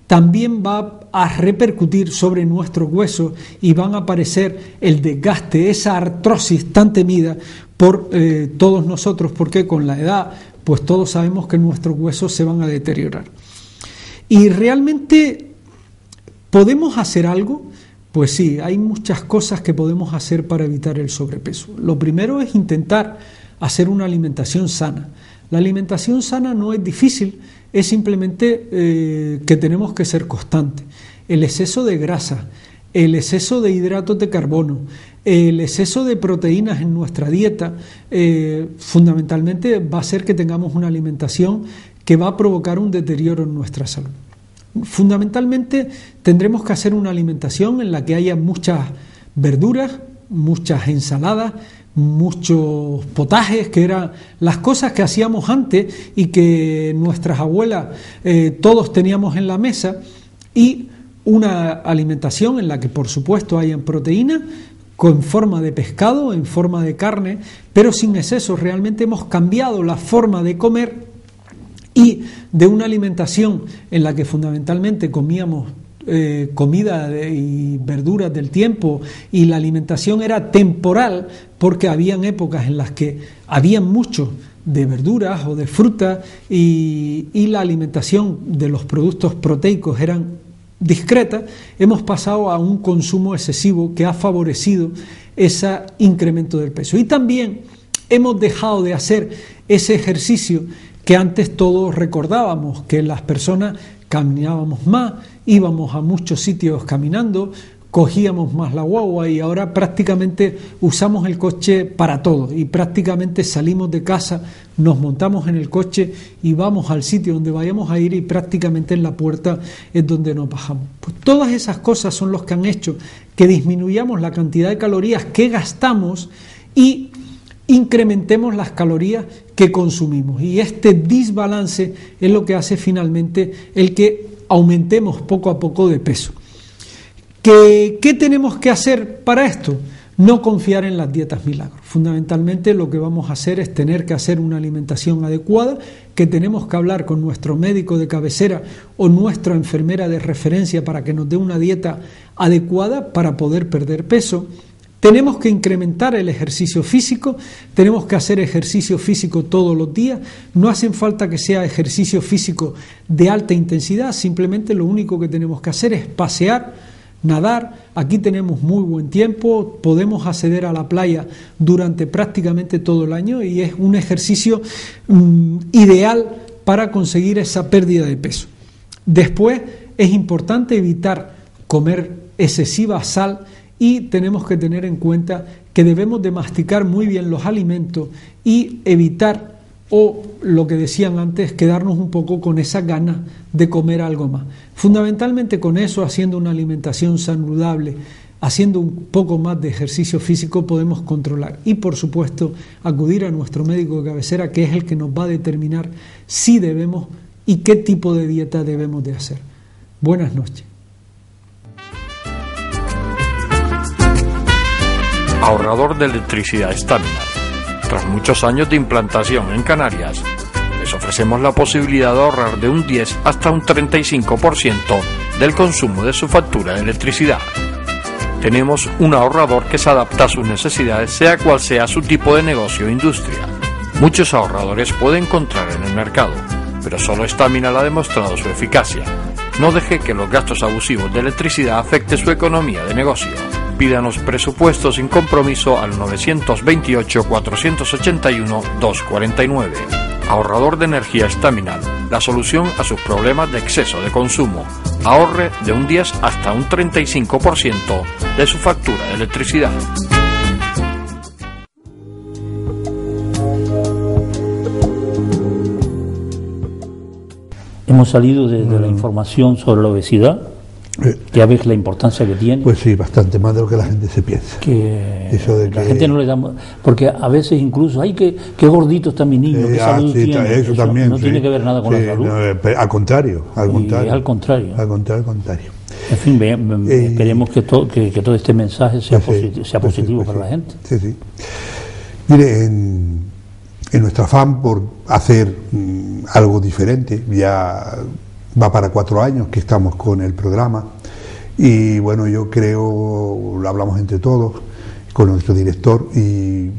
también va a repercutir sobre nuestros huesos y van a aparecer el desgaste, esa artrosis tan temida por todos nosotros, porque con la edad pues todos sabemos que nuestros huesos se van a deteriorar. ¿Y realmente podemos hacer algo? Pues sí, hay muchas cosas que podemos hacer para evitar el sobrepeso. Lo primero es intentar hacer una alimentación sana. La alimentación sana no es difícil, es simplemente que tenemos que ser constantes. El exceso de grasa, el exceso de hidratos de carbono, el exceso de proteínas en nuestra dieta, fundamentalmente va a hacer que tengamos una alimentación que va a provocar un deterioro en nuestra salud. Fundamentalmente tendremos que hacer una alimentación en la que haya muchas verduras, muchas ensaladas, muchos potajes, que eran las cosas que hacíamos antes y que nuestras abuelas todos teníamos en la mesa, y una alimentación en la que por supuesto hayan proteínas con forma de pescado, en forma de carne, pero sin exceso. Realmente hemos cambiado la forma de comer, y de una alimentación en la que fundamentalmente comíamos comida y verduras del tiempo, y la alimentación era temporal porque habían épocas en las que había mucho de verduras o de frutas, y la alimentación de los productos proteicos eran discretas. Hemos pasado a un consumo excesivo que ha favorecido ese incremento del peso, y también hemos dejado de hacer ese ejercicio que antes todos recordábamos, que las personas caminábamos más, íbamos a muchos sitios caminando, cogíamos más la guagua, y ahora prácticamente usamos el coche para todo, y prácticamente salimos de casa, nos montamos en el coche y vamos al sitio donde vayamos a ir, y prácticamente en la puerta es donde nos bajamos. Pues todas esas cosas son los que han hecho que disminuyamos la cantidad de calorías que gastamos y incrementemos las calorías que consumimos, y este desbalance es lo que hace finalmente el que aumentemos poco a poco de peso. ¿Qué tenemos que hacer para esto? No confiar en las dietas milagros. Fundamentalmente lo que vamos a hacer es tener que hacer una alimentación adecuada, que tenemos que hablar con nuestro médico de cabecera o nuestra enfermera de referencia para que nos dé una dieta adecuada para poder perder peso. Tenemos que incrementar el ejercicio físico, tenemos que hacer ejercicio físico todos los días. No hacen falta que sea ejercicio físico de alta intensidad, simplemente lo único que tenemos que hacer es pasear, nadar. Aquí tenemos muy buen tiempo, podemos acceder a la playa durante prácticamente todo el año, y es un ejercicio ideal para conseguir esa pérdida de peso. Después es importante evitar comer excesiva sal, y tenemos que tener en cuenta que debemos de masticar muy bien los alimentos y evitar, o lo que decían antes, quedarnos un poco con esa ganas de comer algo más. Fundamentalmente con eso, haciendo una alimentación saludable, haciendo un poco más de ejercicio físico, podemos controlar. Y por supuesto acudir a nuestro médico de cabecera, que es el que nos va a determinar si debemos y qué tipo de dieta debemos de hacer. Buenas noches. ahorrador de electricidad Staminal. Tras muchos años de implantación en Canarias, les ofrecemos la posibilidad de ahorrar de un 10 hasta un 35% del consumo de su factura de electricidad. Tenemos un ahorrador que se adapta a sus necesidades, sea cual sea su tipo de negocio o industria. Muchos ahorradores puede encontrar en el mercado, pero solo Staminal ha demostrado su eficacia. No deje que los gastos abusivos de electricidad afecten su economía de negocio. Pídanos presupuesto sin compromiso al 928-481-249. Ahorrador de energía Staminal, la solución a sus problemas de exceso de consumo. Ahorre de un 10 hasta un 35% de su factura de electricidad. Hemos salido de la información sobre la obesidad, ya ves la importancia que tiene. Pues sí, bastante más de lo que la gente se piensa. Que eso de la gente no le da, porque a veces incluso, ay, qué gordito está mi niño, qué salud sí, tiene. Eso también, no tiene que ver nada con la salud. No, al contrario. Al contrario. En fin, esperemos que todo este mensaje sea positivo para la gente. Sí, sí. Mire, en nuestro afán por hacer algo diferente, ya va para 4 años que estamos con el programa, y bueno, yo creo, lo hablamos entre todos con nuestro director, y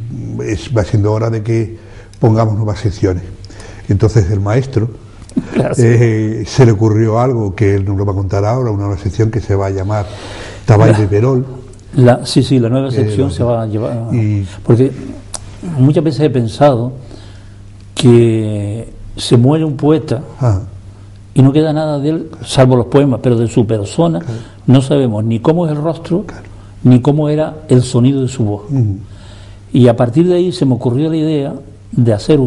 va siendo hora de que pongamos nuevas secciones. Entonces el maestro se le ocurrió algo que él nos lo va a contar ahora, una nueva sección que se va a llamar Tabaiba y Verol. La nueva sección se va a llevar, porque muchas veces he pensado que se muere un poeta y no queda nada de él, salvo los poemas, pero de su persona no sabemos ni cómo es el rostro, ni cómo era el sonido de su voz. Y a partir de ahí se me ocurrió la idea de hacer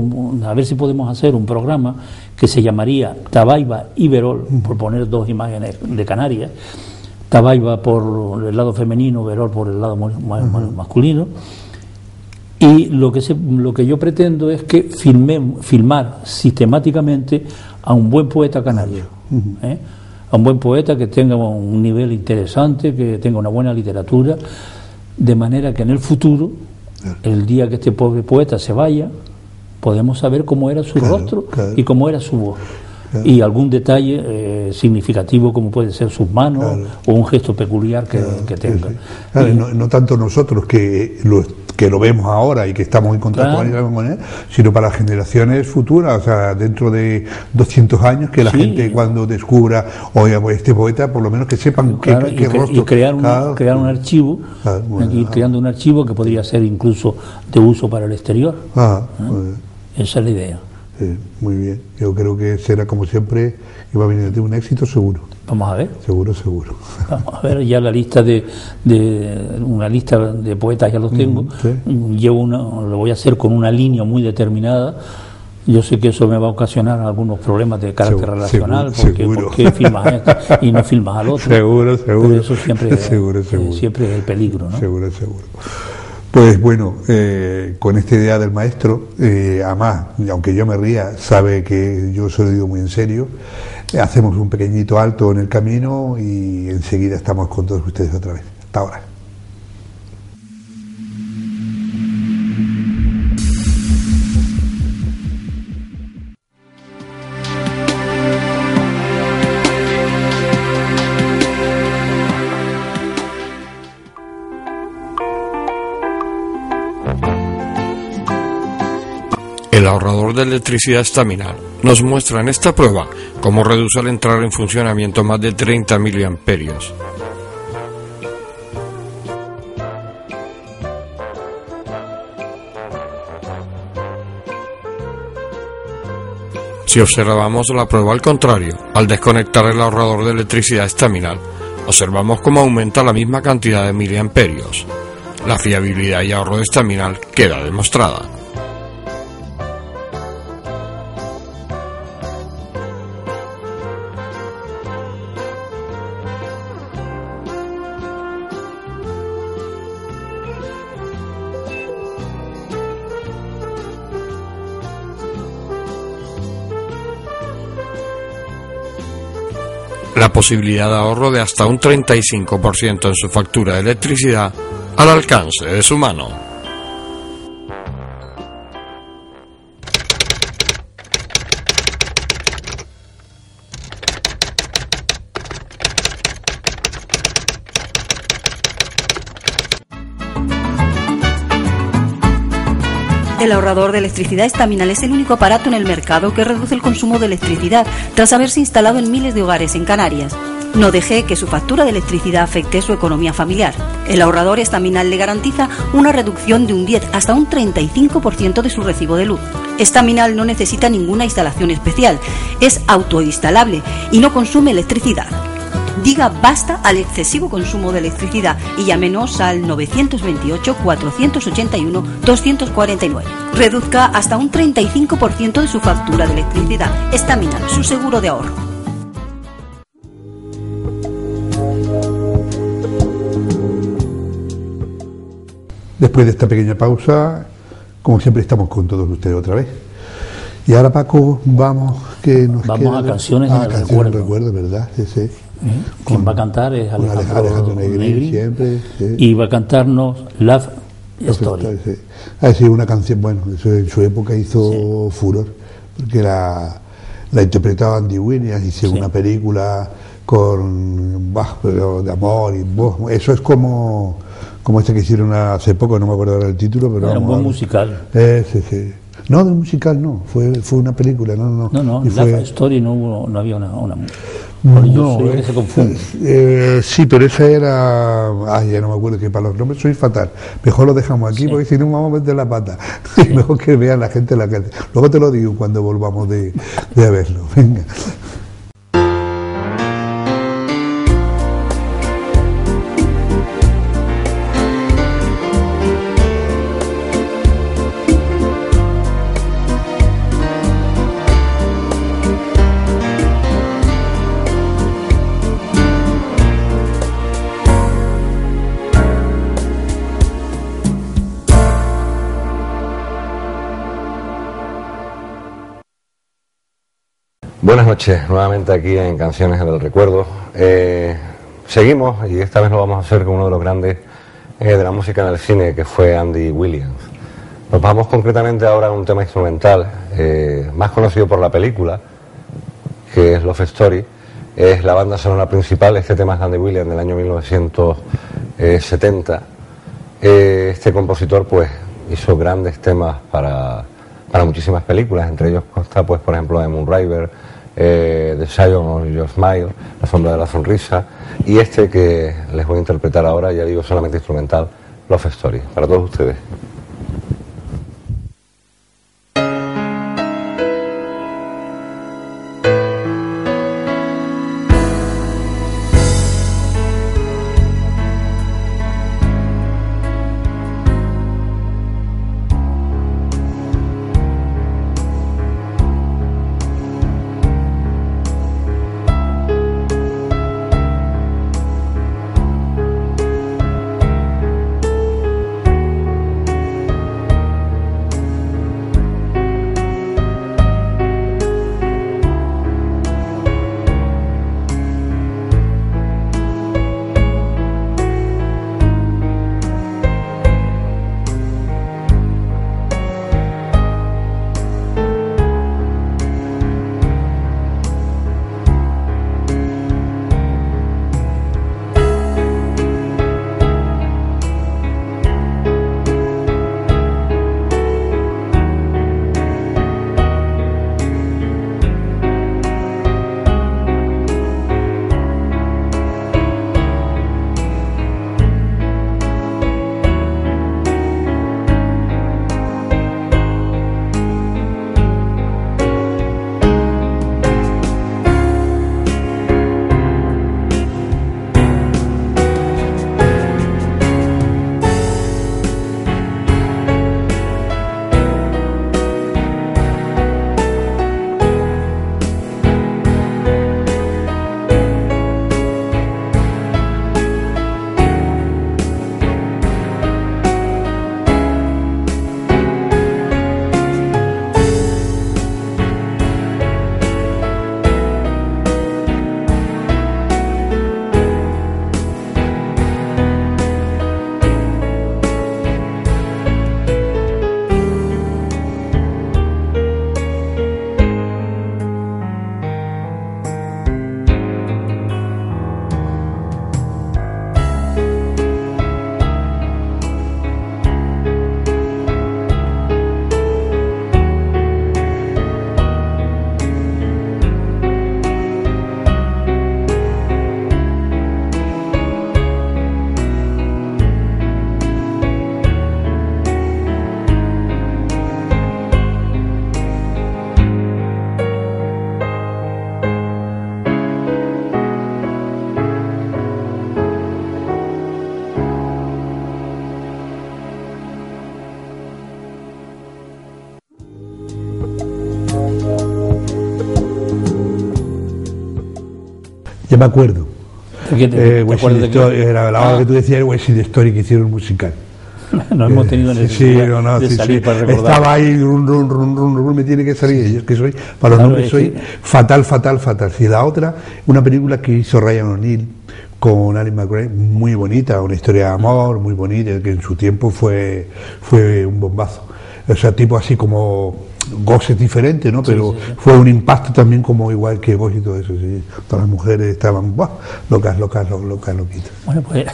a ver si podemos hacer un programa que se llamaría Tabaiba y Verol, por poner 2 imágenes de Canarias, Tabaiba por el lado femenino, Verol por el lado masculino. Y lo que yo pretendo es que filmar sistemáticamente a un buen poeta canario, a un buen poeta que tenga un nivel interesante, que tenga una buena literatura, de manera que en el futuro, el día que este pobre poeta se vaya, podemos saber cómo era su rostro y cómo era su voz. Y algún detalle significativo como puede ser sus manos o un gesto peculiar que tenga. No tanto nosotros que lo vemos ahora y que estamos en contacto con él, sino para las generaciones futuras, o sea, dentro de 200 años, que la gente cuando descubra, oye, este poeta, por lo menos que sepan qué rostro. Y crear un archivo, ir creando un archivo que podría ser incluso de uso para el exterior. Esa es la idea. Muy bien, yo creo que será como siempre y va a venir de un éxito seguro. Vamos a ver. Seguro. Vamos a ver, ya la lista una lista de poetas ya los tengo. Lo voy a hacer con una línea muy determinada. Yo sé que eso me va a ocasionar algunos problemas de carácter relacional, porque ¿por qué filmas a este y no filmas al otro? Seguro. Pero eso siempre es el peligro, ¿no? Seguro. Pues bueno, con esta idea del maestro, además, aunque yo me ría, sabe que yo se lo digo muy en serio, hacemos un pequeñito alto en el camino y enseguida estamos con todos ustedes otra vez. Hasta ahora. El ahorrador de electricidad Staminal nos muestra en esta prueba cómo reduce al entrar en funcionamiento más de 30 miliamperios. Si observamos la prueba al contrario, al desconectar el ahorrador de electricidad Staminal, observamos cómo aumenta la misma cantidad de miliamperios. La fiabilidad y ahorro de Staminal queda demostrada. La posibilidad de ahorro de hasta un 35% en su factura de electricidad al alcance de su mano. El ahorrador de electricidad Estaminal es el único aparato en el mercado que reduce el consumo de electricidad tras haberse instalado en miles de hogares en Canarias. No deje que su factura de electricidad afecte su economía familiar. El ahorrador Estaminal le garantiza una reducción de un 10 hasta un 35% de su recibo de luz. Estaminal no necesita ninguna instalación especial, es autoinstalable y no consume electricidad. Diga basta al excesivo consumo de electricidad y llámenos al 928-481-249. Reduzca hasta un 35% de su factura de electricidad. Estaminal, su seguro de ahorro. Después de esta pequeña pausa, como siempre, estamos con todos ustedes otra vez. Y ahora, Paco, vamos a Canciones en el Recuerdo, ¿verdad? Sí, sí. Quien va a cantar es Alejandro Negri, siempre, sí. Y va a cantarnos Love Story. Sí. Ha sido una canción, bueno, eso en su época hizo furor, porque la interpretaba Andy Williams, hicieron una película con de amor, y eso es como este que hicieron hace poco, no me acuerdo ahora el título, pero era un buen musical. Sí. No, de un musical no, fue una película, no. Love Story no había una no, que se confunde. Sí, pero esa era... ya no me acuerdo, que para los nombres soy fatal. Mejor lo dejamos aquí, porque si no vamos a meter la pata. Sí. Mejor que vean la gente la calle. Luego te lo digo cuando volvamos de verlo. Venga. Buenas noches, nuevamente aquí en Canciones del Recuerdo. Seguimos, y esta vez lo vamos a hacer con uno de los grandes de la música en el cine, que fue Andy Williams. Nos vamos concretamente ahora a un tema instrumental, más conocido por la película, que es Love Story. Es la banda sonora principal. Este tema es de Andy Williams del año 1970. Este compositor pues hizo grandes temas para muchísimas películas, entre ellos consta, pues, por ejemplo, de Moonraker, The Shadow of Your Smile, La sombra de la sonrisa, y este que les voy a interpretar ahora, ya digo, solamente instrumental, Love Story, para todos ustedes. Ya me acuerdo. ¿Te acuerdas de qué? Era la hora que tú decías, el West Side Story, que hicieron un musical. No hemos tenido necesidad de salir para recordar. Estaba ahí, me tiene que salir. Yo es que soy, para los Claro, nombres soy fatal. Si la otra, una película que hizo Ryan O'Neal con Ali McGrath, muy bonita, una historia de amor muy bonita, que en su tiempo fue un bombazo. O sea, tipo así como Ghost es diferente, ¿no? Pero sí. Fue un impacto también como igual que Ghost y todo eso, sí. Todas las mujeres estaban locas. Bueno, pues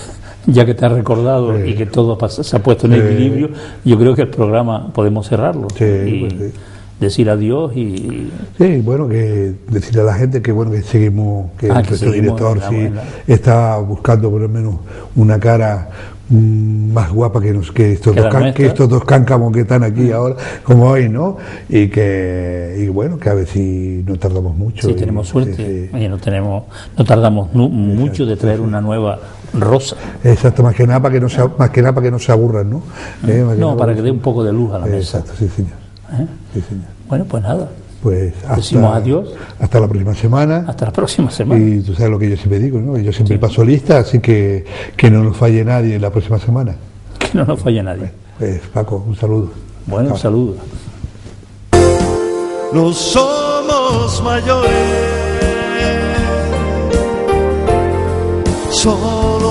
ya que te has recordado y que todo se ha puesto en equilibrio, yo creo que el programa podemos cerrarlo y decir adiós y... Sí, bueno, que decirle a la gente que bueno que seguimos, que nuestro director está buscando por lo menos una cara más guapa que estos dos cáncamos que están aquí ahora, como hoy, ¿no? Y bueno, que a ver si no tardamos mucho. Sí, tenemos suerte, y no tardamos mucho de traer una nueva rosa. Exacto, más que nada para que no se aburran, ¿no? Para que dé un poco de luz a la mesa. Exacto, sí, señor. Sí, señor. Bueno, pues nada. Pues decimos adiós. Hasta la próxima semana. Hasta la próxima semana. Y tú sabes lo que yo siempre digo, ¿no? Yo siempre paso lista, así que no nos falle nadie la próxima semana. Que no nos falle nadie. Pues Paco, un saludo. Bueno, un saludo. No somos mayores, solo